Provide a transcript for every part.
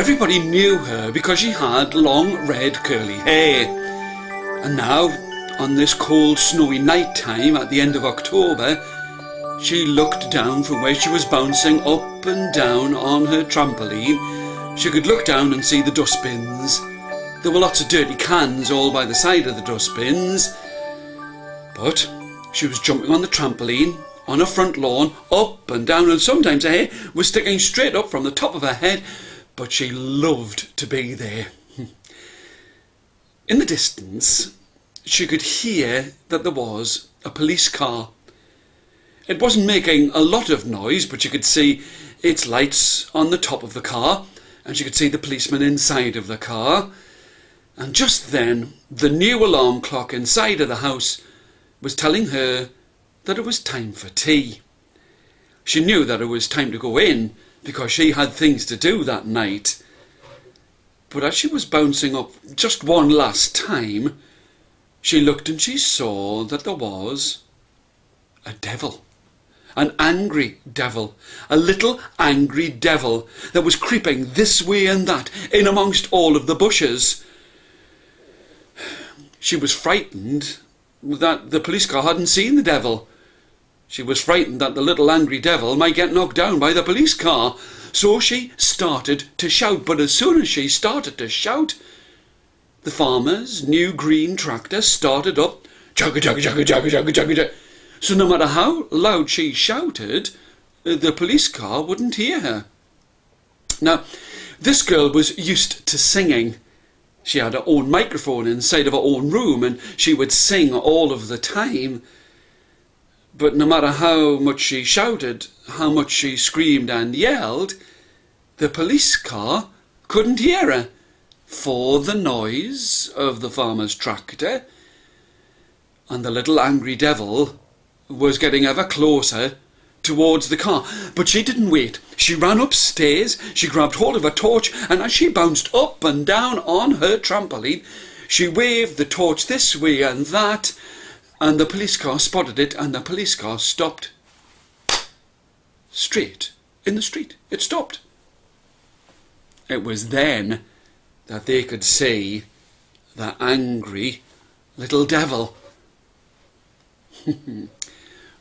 Everybody knew her because she had long red curly hair. And now, on this cold snowy night time at the end of October, she looked down from where she was bouncing up and down on her trampoline. She could look down and see the dustbins. There were lots of dirty cans all by the side of the dustbins. But she was jumping on the trampoline, on her front lawn, up and down, and sometimes her hair was sticking straight up from the top of her head, but she loved to be there. In the distance, she could hear that there was a police car. It wasn't making a lot of noise, but she could see its lights on the top of the car, and she could see the policeman inside of the car. And just then, the new alarm clock inside of the house was telling her that it was time for tea. She knew that it was time to go in because she had things to do that night. But as she was bouncing up just one last time, she looked and she saw that there was a devil. An angry devil, a little angry devil that was creeping this way and that in amongst all of the bushes. She was frightened that the police car hadn't seen the devil. She was frightened that the little angry devil might get knocked down by the police car. So she started to shout, but as soon as she started to shout, the farmer's new green tractor started up, chugga chugga chugga chugga chugga chugga chugga. So no matter how loud she shouted, the police car wouldn't hear her. Now, this girl was used to singing. She had her own microphone inside of her own room, and she would sing all of the time. But no matter how much she shouted, how much she screamed and yelled, the police car couldn't hear her, for the noise of the farmer's tractor, and the little angry devil was getting ever closer towards the car. But she didn't wait. She ran upstairs, she grabbed hold of a torch, and as she bounced up and down on her trampoline, she waved the torch this way and that, and the police car spotted it, and the police car stopped. Straight in the street. It stopped. It was then that they could see the angry little devil.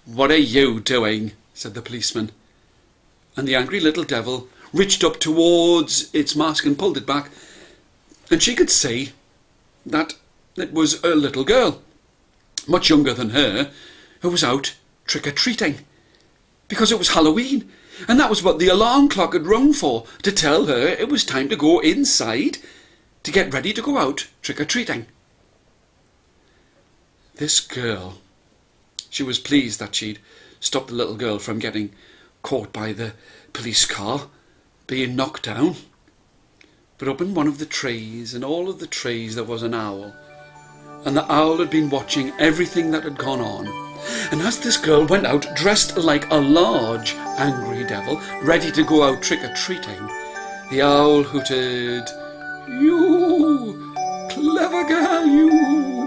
"What are you doing?" said the policeman. And the angry little devil reached up towards its mask and pulled it back, and she could see that it was a little girl, much younger than her, who was out trick-or-treating, because it was Halloween, and that was what the alarm clock had rung for, to tell her it was time to go inside to get ready to go out trick-or-treating. This girl, she was pleased that she'd stopped the little girl from getting caught by the police car, being knocked down. But up in one of the trees, in all of the trees, there was an owl. And the owl had been watching everything that had gone on. And as this girl went out dressed like a large angry devil, ready to go out trick-or-treating, the owl hooted, "You, clever girl, you!